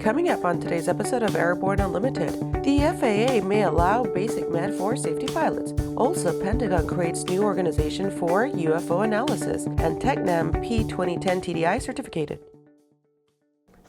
Coming up on today's episode of Airborne Unlimited, the FAA may allow BasicMed for safety pilots. Also, Pentagon creates new organization for UFO analysis, and Technam P2010 TDI certificated.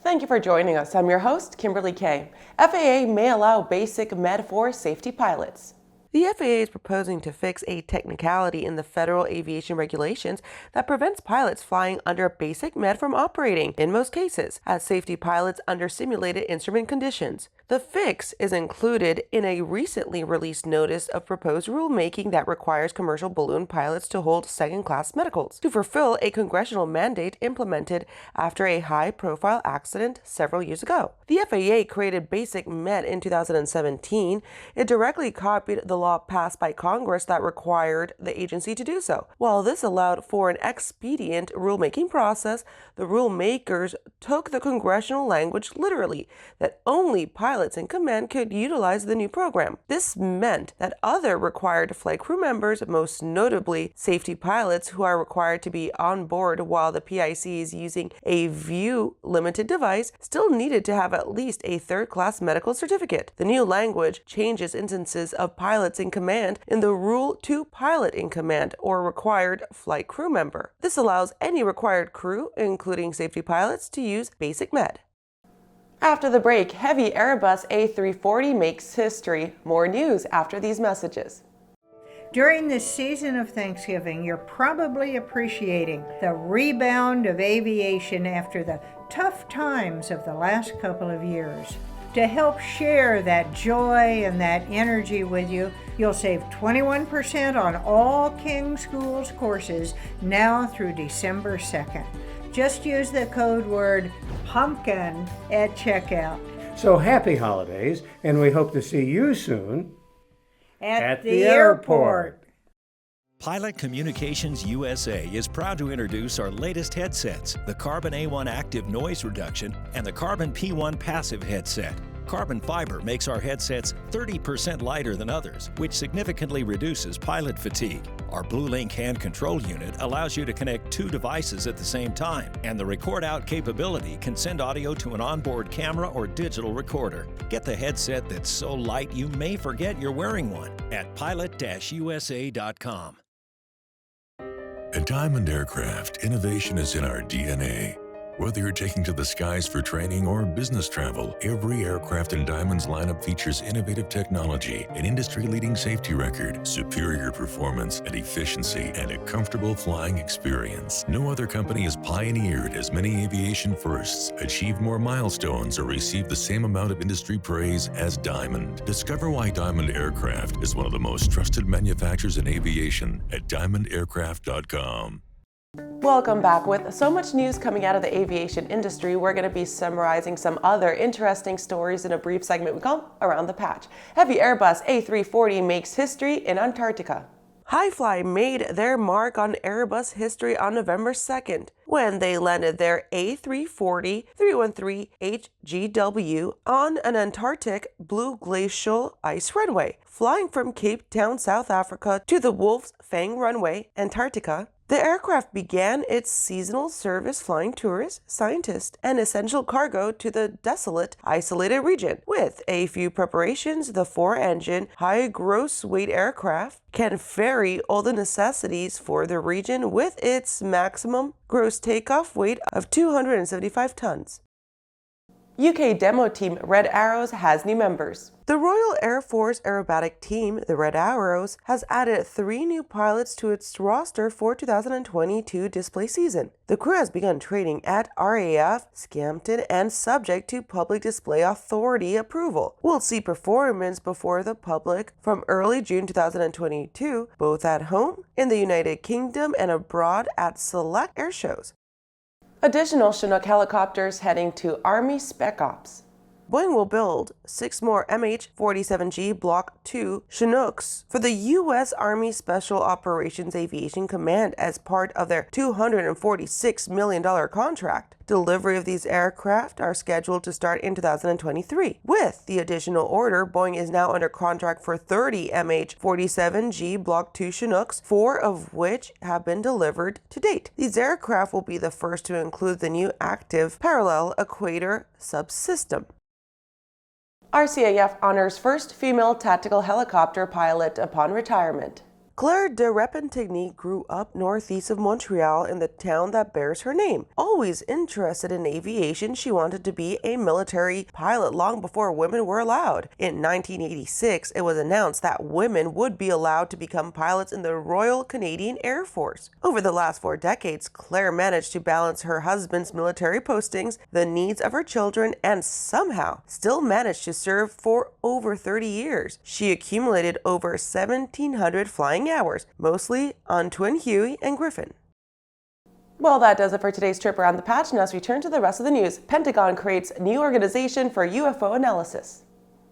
Thank you for joining us. I'm your host, Kimberly Kay. FAA may allow BasicMed for safety pilots. The FAA is proposing to fix a technicality in the Federal Aviation Regulations that prevents pilots flying under BasicMed from operating, in most cases, as safety pilots under simulated instrument conditions. The fix is included in a recently released notice of proposed rulemaking that requires commercial balloon pilots to hold second-class medicals to fulfill a congressional mandate implemented after a high-profile accident several years ago. The FAA created BasicMed in 2017. It directly copied the law passed by Congress that required the agency to do so. While this allowed for an expedient rulemaking process, the rulemakers took the congressional language literally, that only pilots in command could utilize the new program. This meant that other required flight crew members, most notably safety pilots who are required to be on board while the PIC is using a view-limited device, still needed to have at least a third-class medical certificate. The new language changes instances of pilots in command in the rule to pilot in command or required flight crew member. This allows any required crew, including safety pilots, to use BasicMed. After the break, heavy Airbus A340 makes history. More news after these messages. During this season of Thanksgiving, you're probably appreciating the rebound of aviation after the tough times of the last couple of years. To help share that joy and that energy with you, you'll save 21% on all King Schools courses now through December 2nd. Just use the code word PUMPKIN at checkout. So happy holidays, and we hope to see you soon at the airport. Pilot Communications USA is proud to introduce our latest headsets, the Carbon A1 Active Noise Reduction and the Carbon P1 Passive Headset. Carbon fiber makes our headsets 30% lighter than others, which significantly reduces pilot fatigue. Our BlueLink hand control unit allows you to connect two devices at the same time, and the record out capability can send audio to an onboard camera or digital recorder. Get the headset that's so light you may forget you're wearing one at pilot-usa.com. At Diamond Aircraft, innovation is in our DNA. Whether you're taking to the skies for training or business travel, every aircraft in Diamond's lineup features innovative technology, an industry-leading safety record, superior performance and efficiency, and a comfortable flying experience. No other company has pioneered as many aviation firsts, achieved more milestones, or received the same amount of industry praise as Diamond. Discover why Diamond Aircraft is one of the most trusted manufacturers in aviation at diamondaircraft.com. Welcome back. With so much news coming out of the aviation industry, we're going to be summarizing some other interesting stories in a brief segment we call Around the Patch. Heavy Airbus A340 makes history in Antarctica. Highfly made their mark on Airbus history on November 2nd when they landed their A340-313HGW on an Antarctic blue glacial ice runway, flying from Cape Town, South Africa to the Wolf's Fang runway, Antarctica. The aircraft began its seasonal service flying tourists, scientists, and essential cargo to the desolate, isolated region. With a few preparations, the four-engine, high-gross-weight aircraft can ferry all the necessities for the region with its maximum gross takeoff weight of 275 tons. UK demo team Red Arrows has new members. The Royal Air Force aerobatic team, the Red Arrows, has added 3 new pilots to its roster for 2022 display season. The crew has begun training at RCAF, Scampton, and subject to Public Display Authority approval. We'll see performance before the public from early June 2022, both at home, in the United Kingdom, and abroad at select air shows. Additional Chinook helicopters heading to Army Spec Ops. Boeing will build 6 more MH-47G Block II Chinooks for the U.S. Army Special Operations Aviation Command as part of their $246 million contract. Delivery of these aircraft are scheduled to start in 2023. With the additional order, Boeing is now under contract for 30 MH-47G Block II Chinooks, 4 of which have been delivered to date. These aircraft will be the first to include the new active parallel equator subsystem. RCAF honors first female tactical helicopter pilot upon retirement. Claire de Repentigny grew up northeast of Montreal in the town that bears her name. Always interested in aviation, she wanted to be a military pilot long before women were allowed. In 1986, it was announced that women would be allowed to become pilots in the Royal Canadian Air Force. Over the last 4 decades, Claire managed to balance her husband's military postings, the needs of her children, and somehow still managed to serve for over 30 years. She accumulated over 1,700 flying hours, mostly on Twin Huey and Griffin. Well, that does it for today's trip around the patch. Now as we turn to the rest of the news, Pentagon creates new organization for UFO analysis.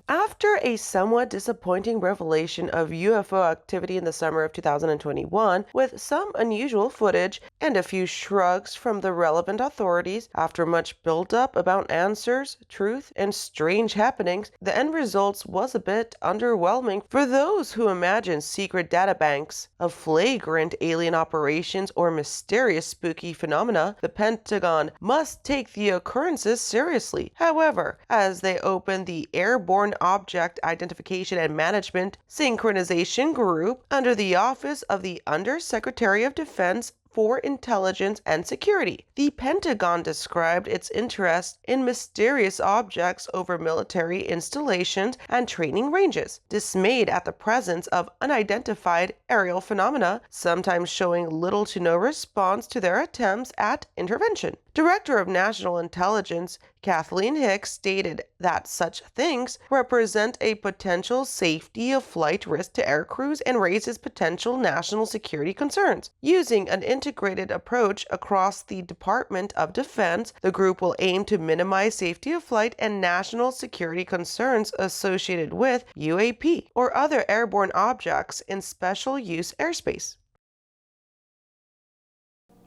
After a somewhat disappointing revelation of UFO activity in the summer of 2021, with some unusual footage and a few shrugs from the relevant authorities, after much buildup about answers, truth, and strange happenings, the end results was a bit underwhelming for those who imagine secret databanks of flagrant alien operations or mysterious spooky phenomena. The Pentagon must take the occurrences seriously. However, as they open the Airborne Object Identification and Management Synchronization Group under the Office of the Undersecretary of Defense for Intelligence and Security, the Pentagon described its interest in mysterious objects over military installations and training ranges, dismayed at the presence of unidentified aerial phenomena, sometimes showing little to no response to their attempts at intervention. Director of National Intelligence Kathleen Hicks stated that such things represent a potential safety of flight risk to aircrews and raises potential national security concerns. Using an integrated approach across the Department of Defense, the group will aim to minimize safety of flight and national security concerns associated with UAP or other airborne objects in special use airspace.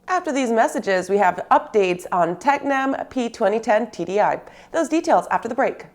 After these messages, we have updates on Tecnam P2010 TDI. Those details after the break.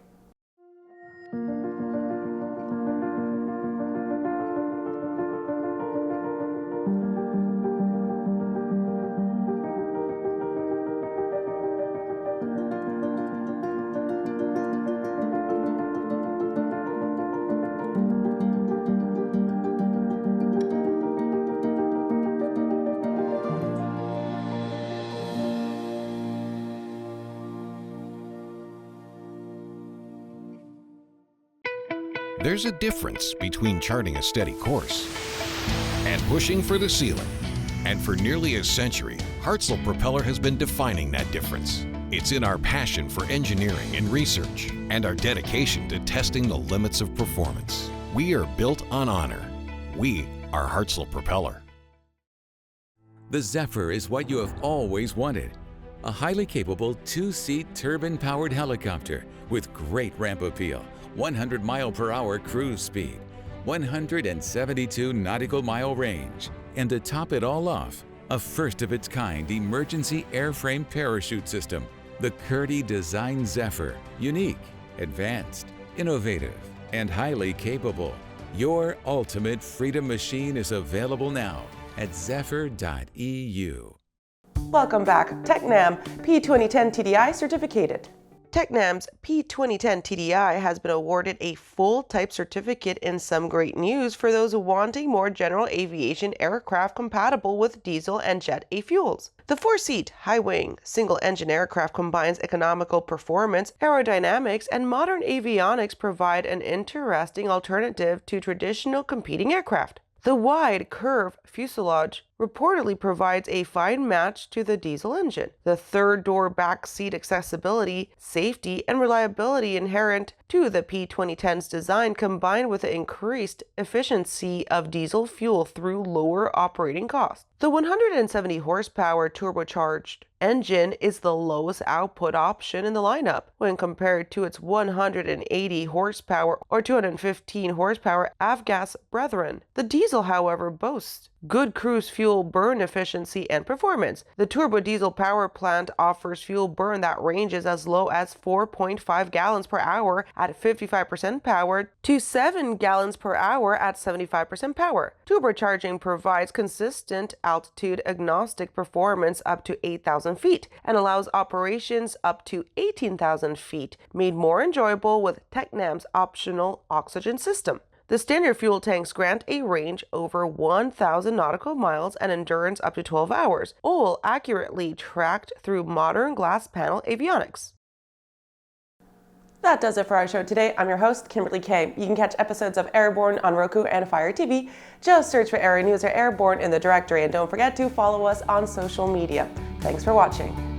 There's a difference between charting a steady course and pushing for the ceiling. And for nearly a century, Hartzell Propeller has been defining that difference. It's in our passion for engineering and research and our dedication to testing the limits of performance. We are built on honor. We are Hartzell Propeller. The Zephyr is what you have always wanted. A highly capable 2-seat turbine-powered helicopter with great ramp appeal, 100-mile-per-hour cruise speed, 172 nautical mile range, and to top it all off, a first-of-its-kind emergency airframe parachute system. The Curdy Design Zephyr, unique, advanced, innovative, and highly capable. Your ultimate freedom machine is available now at zephyr.eu. Welcome back. Tecnam P2010 TDI certificated. Tecnam's P2010 TDI has been awarded a full type certificate in some great news for those wanting more general aviation aircraft compatible with diesel and jet A fuels. The 4-seat, high-wing, single-engine aircraft combines economical performance, aerodynamics, and modern avionics, provide an interesting alternative to traditional competing aircraft. The wide curve fuselage reportedly provides a fine match to the diesel engine. The third-door back seat accessibility, safety, and reliability inherent to the P2010's design, combined with the increased efficiency of diesel fuel through lower operating costs. The 170 horsepower turbocharged engine is the lowest output option in the lineup when compared to its 180 horsepower or 215 horsepower avgas brethren. The diesel, however, boasts good cruise fuel burn efficiency and performance. The turbo diesel power plant offers fuel burn that ranges as low as 4.5 gallons per hour at 55% power to 7 gallons per hour at 75% power. Turbocharging provides consistent altitude agnostic performance up to 8,000 feet and allows operations up to 18,000 feet, made more enjoyable with Tecnam's optional oxygen system. The standard fuel tanks grant a range over 1,000 nautical miles and endurance up to 12 hours, all accurately tracked through modern glass panel avionics. That does it for our show today. I'm your host, Kimberly Kay. You can catch episodes of Airborne on Roku and Fire TV. Just search for Aero-News or Airborne in the directory, and don't forget to follow us on social media. Thanks for watching.